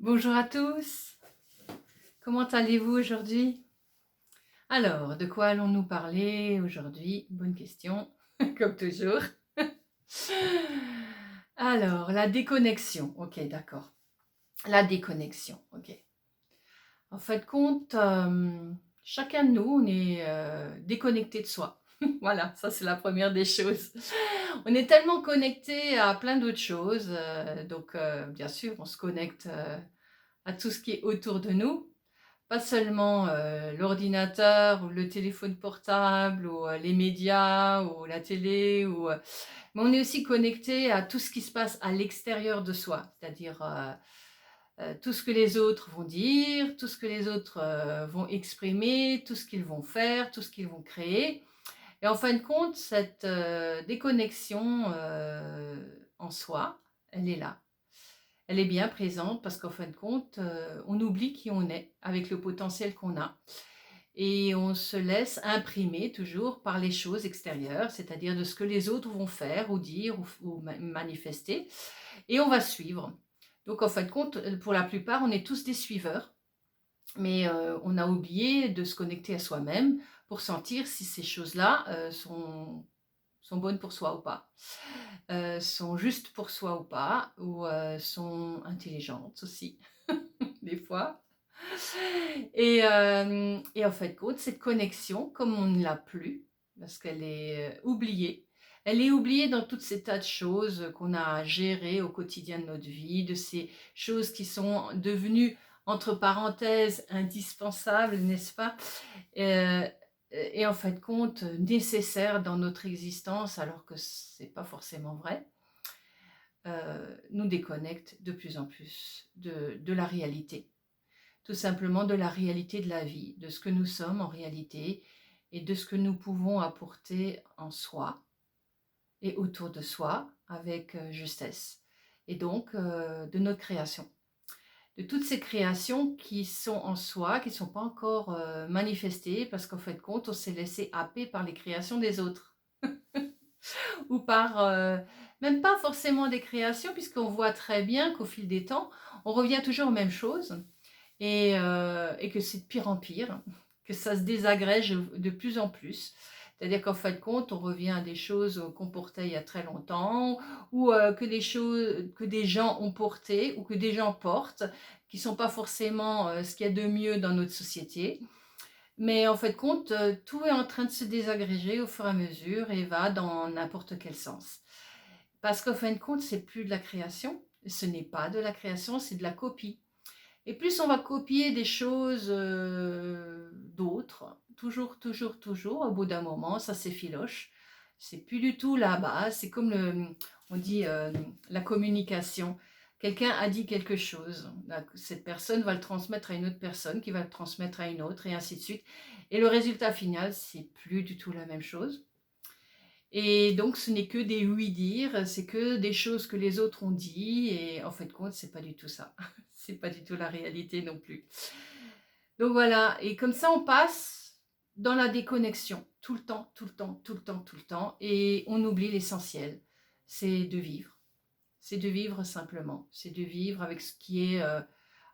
Bonjour à tous, comment allez-vous aujourd'hui? Alors, de quoi allons-nous parler aujourd'hui? Bonne question, comme toujours. Alors, la déconnexion, ok, d'accord. La déconnexion, ok. En fin de compte, chacun de nous, on est déconnecté de soi. Voilà, ça c'est la première des choses. On est tellement connecté à plein d'autres choses, donc bien sûr, on se connecte à tout ce qui est autour de nous. Pas seulement l'ordinateur ou le téléphone portable ou les médias ou la télé, mais on est aussi connecté à tout ce qui se passe à l'extérieur de soi, c'est-à-dire tout ce que les autres vont dire, tout ce que les autres vont exprimer, tout ce qu'ils vont faire, tout ce qu'ils vont créer. Et en fin de compte, cette déconnexion en soi, elle est là. Elle est bien présente parce qu'en fin de compte, on oublie qui on est avec le potentiel qu'on a et on se laisse imprimer toujours par les choses extérieures, c'est-à-dire de ce que les autres vont faire ou dire ou manifester, et on va suivre. Donc en fin de compte, pour la plupart, on est tous des suiveurs, mais on a oublié de se connecter à soi-même pour sentir si ces choses-là sont bonnes pour soi ou pas, sont justes pour soi ou pas, ou sont intelligentes aussi, des fois. Et en fin de compte, cette connexion, comme on ne l'a plus, parce qu'elle est oubliée, elle est oubliée dans tous ces tas de choses qu'on a à gérer au quotidien de notre vie, de ces choses qui sont devenues, entre parenthèses, indispensables, n'est-ce pas? Euh, et en fin de compte, nécessaires dans notre existence, alors que c'est pas forcément vrai, nous déconnectent de plus en plus de la réalité. Tout simplement de la réalité de la vie, de ce que nous sommes en réalité et de ce que nous pouvons apporter en soi et autour de soi avec justesse. Et donc de notre création. De toutes ces créations qui sont en soi, qui ne sont pas encore manifestées parce qu'en fin de compte, on s'est laissé happer par les créations des autres. Ou par, même pas forcément des créations, puisqu'on voit très bien qu'au fil des temps, on revient toujours aux mêmes choses. Et que c'est de pire en pire, que ça se désagrège de plus en plus. C'est-à-dire qu'en fin de compte, on revient à des choses qu'on portait il y a très longtemps, ou que des choses que des gens ont portées, ou que des gens portent, qui ne sont pas forcément ce qu'il y a de mieux dans notre société. Mais en fin de compte, tout est en train de se désagréger au fur et à mesure et va dans n'importe quel sens. Parce qu'en fin de compte, c'est plus de la création, ce n'est pas de la création, c'est de la copie. Et plus on va copier des choses d'autres, toujours, au bout d'un moment, ça s'effiloche. C'est plus du tout la base, c'est comme on dit la communication. Quelqu'un a dit quelque chose, cette personne va le transmettre à une autre personne, qui va le transmettre à une autre, et ainsi de suite. Et le résultat final, c'est plus du tout la même chose. Et donc, ce n'est que des oui-dire, c'est que des choses que les autres ont dit, et en fin de compte, c'est pas du tout ça. C'est pas du tout la réalité non plus. Donc voilà, et comme ça, on passe dans la déconnexion, tout le temps, tout le temps, tout le temps, tout le temps, et on oublie l'essentiel, c'est de vivre. C'est de vivre simplement, c'est de vivre avec ce qui est...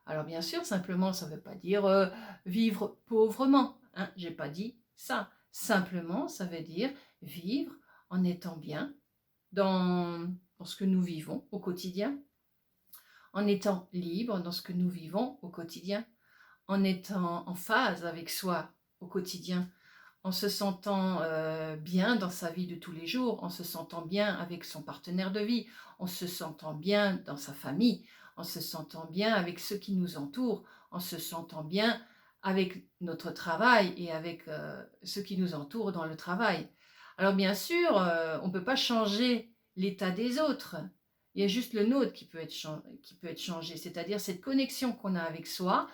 alors bien sûr, simplement, ça ne veut pas dire vivre pauvrement, hein, j'ai pas dit ça. Simplement, ça veut dire vivre en étant bien dans ce que nous vivons au quotidien, en étant libre dans ce que nous vivons au quotidien, en étant en phase avec soi au quotidien, en se sentant bien dans sa vie de tous les jours, en se sentant bien avec son partenaire de vie, en se sentant bien dans sa famille, en se sentant bien avec ceux qui nous entourent, en se sentant bien avec notre travail et avec ceux qui nous entourent dans le travail. Alors bien sûr, on ne peut pas changer l'état des autres. Il y a juste le nôtre qui peut être changé, c'est-à-dire cette connexion qu'on a avec soi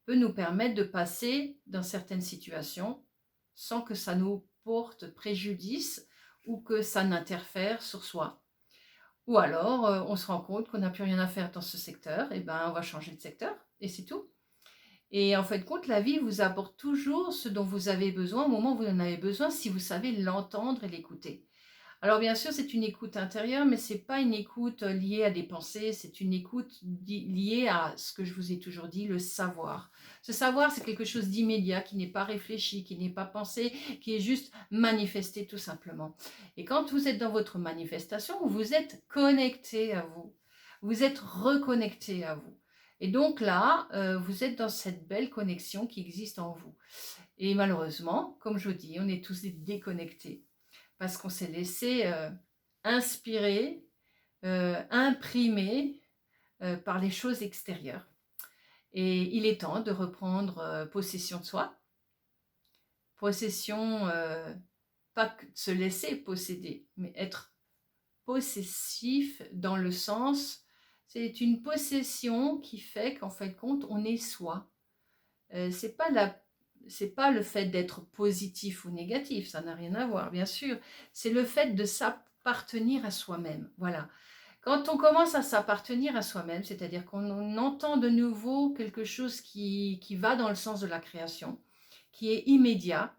peut nous permettre de passer dans certaines situations sans que ça nous porte préjudice ou que ça n'interfère sur soi. Ou alors, on se rend compte qu'on n'a plus rien à faire dans ce secteur, et ben on va changer de secteur, et c'est tout. Et en fin de compte, la vie vous apporte toujours ce dont vous avez besoin au moment où vous en avez besoin, si vous savez l'entendre et l'écouter. Alors bien sûr, c'est une écoute intérieure, mais c'est pas une écoute liée à des pensées, c'est une écoute liée à ce que je vous ai toujours dit, le savoir. Ce savoir, c'est quelque chose d'immédiat, qui n'est pas réfléchi, qui n'est pas pensé, qui est juste manifesté tout simplement. Et quand vous êtes dans votre manifestation, vous êtes connecté à vous, vous êtes reconnecté à vous. Et donc là, vous êtes dans cette belle connexion qui existe en vous. Et malheureusement, comme je vous dis, on est tous déconnectés parce qu'on s'est laissé inspirer, imprimer par les choses extérieures. Et il est temps de reprendre possession de soi. Possession, pas que de se laisser posséder, mais être possessif dans le sens, c'est une possession qui fait qu'en fin de compte, on est soi. C'est pas le fait d'être positif ou négatif, ça n'a rien à voir, bien sûr. C'est le fait de s'appartenir à soi-même. Voilà. Quand on commence à s'appartenir à soi-même, c'est-à-dire qu'on entend de nouveau quelque chose qui va dans le sens de la création, qui est immédiat,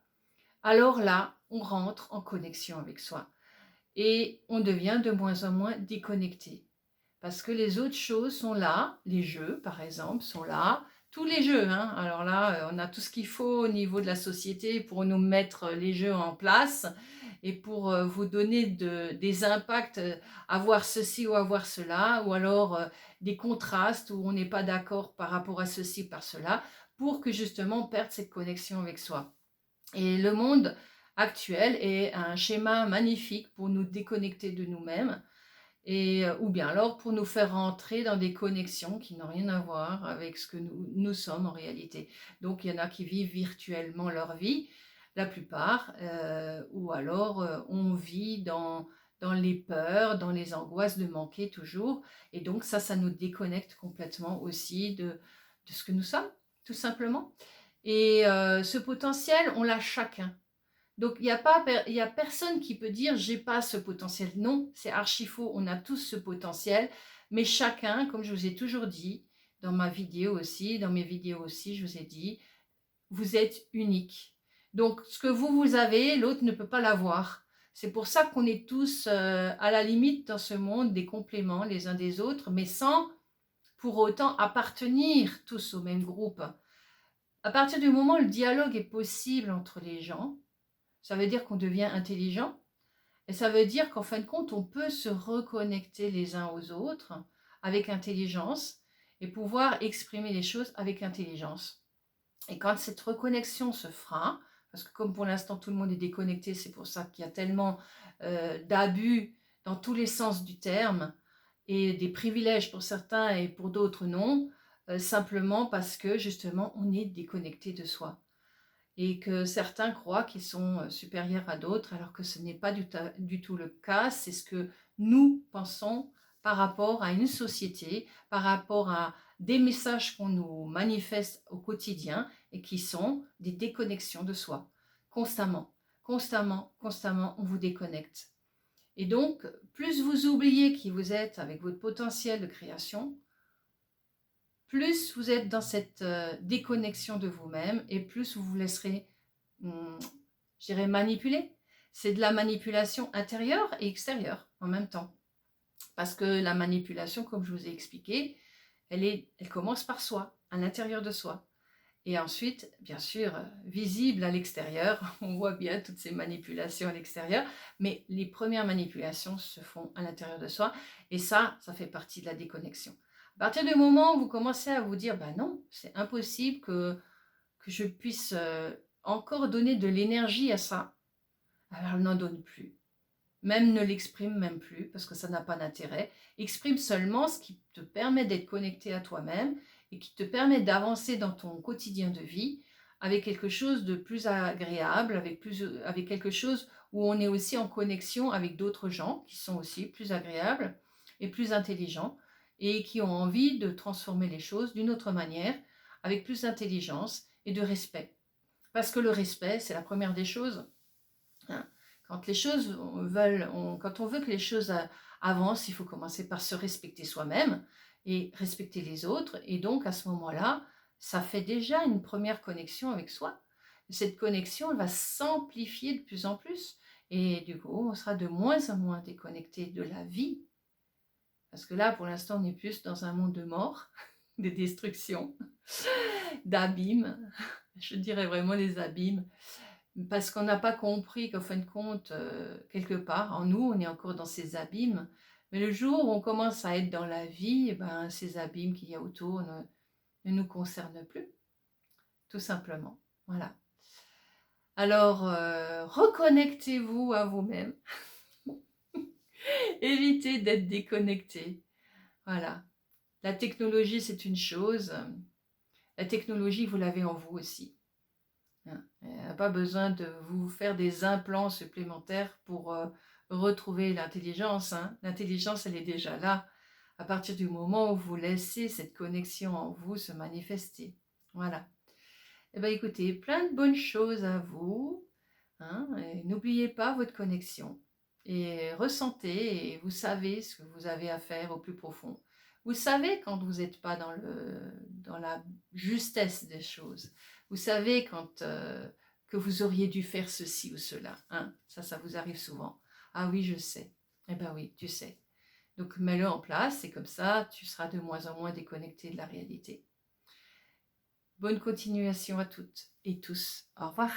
alors là, on rentre en connexion avec soi. Et on devient de moins en moins déconnecté. Parce que les autres choses sont là, les jeux par exemple sont là, tous les jeux, hein. Alors là, on a tout ce qu'il faut au niveau de la société pour nous mettre les jeux en place et pour vous donner des impacts, à voir ceci ou à voir cela, ou alors des contrastes où on n'est pas d'accord par rapport à ceci par cela, pour que justement on perde cette connexion avec soi. Et le monde actuel est un schéma magnifique pour nous déconnecter de nous-mêmes, et ou bien alors pour nous faire rentrer dans des connexions qui n'ont rien à voir avec ce que nous sommes en réalité. Donc il y en a qui vivent virtuellement leur vie, la plupart, ou alors on vit dans les peurs, dans les angoisses de manquer toujours, et donc ça nous déconnecte complètement aussi de ce que nous sommes, tout simplement. Et ce potentiel, on l'a chacun. Donc, il y a personne qui peut dire j'ai pas ce potentiel. Non, c'est archi faux. On a tous ce potentiel, mais chacun, comme je vous ai toujours dit, dans ma vidéo aussi, dans mes vidéos aussi, je vous ai dit, vous êtes unique. Donc, ce que vous avez, l'autre ne peut pas l'avoir. C'est pour ça qu'on est tous à la limite dans ce monde des compléments les uns des autres, mais sans pour autant appartenir tous au même groupe. À partir du moment où le dialogue est possible entre les gens, ça veut dire qu'on devient intelligent et ça veut dire qu'en fin de compte, on peut se reconnecter les uns aux autres avec intelligence et pouvoir exprimer les choses avec intelligence. Et quand cette reconnexion se fera, parce que comme pour l'instant tout le monde est déconnecté, c'est pour ça qu'il y a tellement d'abus dans tous les sens du terme et des privilèges pour certains et pour d'autres non, simplement parce que justement on est déconnecté de soi et que certains croient qu'ils sont supérieurs à d'autres alors que ce n'est pas du tout le cas. C'est ce que nous pensons par rapport à une société, par rapport à des messages qu'on nous manifeste au quotidien et qui sont des déconnexions de soi. Constamment, constamment, constamment, on vous déconnecte. Et donc, plus vous oubliez qui vous êtes avec votre potentiel de création, plus vous êtes dans cette déconnexion de vous-même et plus vous vous laisserez, je dirais, manipuler. C'est de la manipulation intérieure et extérieure en même temps. Parce que la manipulation, comme je vous ai expliqué, elle commence par soi, à l'intérieur de soi. Et ensuite, bien sûr, visible à l'extérieur, on voit bien toutes ces manipulations à l'extérieur, mais les premières manipulations se font à l'intérieur de soi, et ça fait partie de la déconnexion. À partir du moment où vous commencez à vous dire, ben non, c'est impossible que je puisse encore donner de l'énergie à ça, alors elle n'en donne plus. Même ne l'exprime même plus, parce que ça n'a pas d'intérêt. Exprime seulement ce qui te permet d'être connecté à toi-même et qui te permet d'avancer dans ton quotidien de vie avec quelque chose de plus agréable, avec quelque chose où on est aussi en connexion avec d'autres gens qui sont aussi plus agréables et plus intelligents et qui ont envie de transformer les choses d'une autre manière, avec plus d'intelligence et de respect. Parce que le respect, c'est la première des choses. Hein. Quand quand on veut que les choses avancent, il faut commencer par se respecter soi-même et respecter les autres. Et donc, à ce moment-là, ça fait déjà une première connexion avec soi. Cette connexion, elle va s'amplifier de plus en plus. Et du coup, on sera de moins en moins déconnecté de la vie. Parce que là, pour l'instant, on est plus dans un monde de mort, de destruction, d'abîmes. Je dirais vraiment des abîmes. Parce qu'on n'a pas compris qu'en fin de compte, quelque part, en nous, on est encore dans ces abîmes. Mais le jour où on commence à être dans la vie, eh ben, ces abîmes qu'il y a autour ne nous concernent plus, tout simplement. Voilà. Alors, reconnectez-vous à vous-même. Évitez d'être déconnecté. Voilà. La technologie, c'est une chose. La technologie, vous l'avez en vous aussi. Hein. Il n'y a pas besoin de vous faire des implants supplémentaires pour retrouver l'intelligence. Hein. L'intelligence, elle est déjà là. À partir du moment où vous laissez cette connexion en vous se manifester. Voilà. Eh bien, écoutez, plein de bonnes choses à vous. Hein, n'oubliez pas votre connexion. Et ressentez, et vous savez ce que vous avez à faire au plus profond. Vous savez quand vous n'êtes pas dans la justesse des choses. Vous savez quand que vous auriez dû faire ceci ou cela. Hein. Ça vous arrive souvent. Ah oui, je sais. Eh bien oui, tu sais. Donc mets-le en place et comme ça, tu seras de moins en moins déconnecté de la réalité. Bonne continuation à toutes et tous. Au revoir.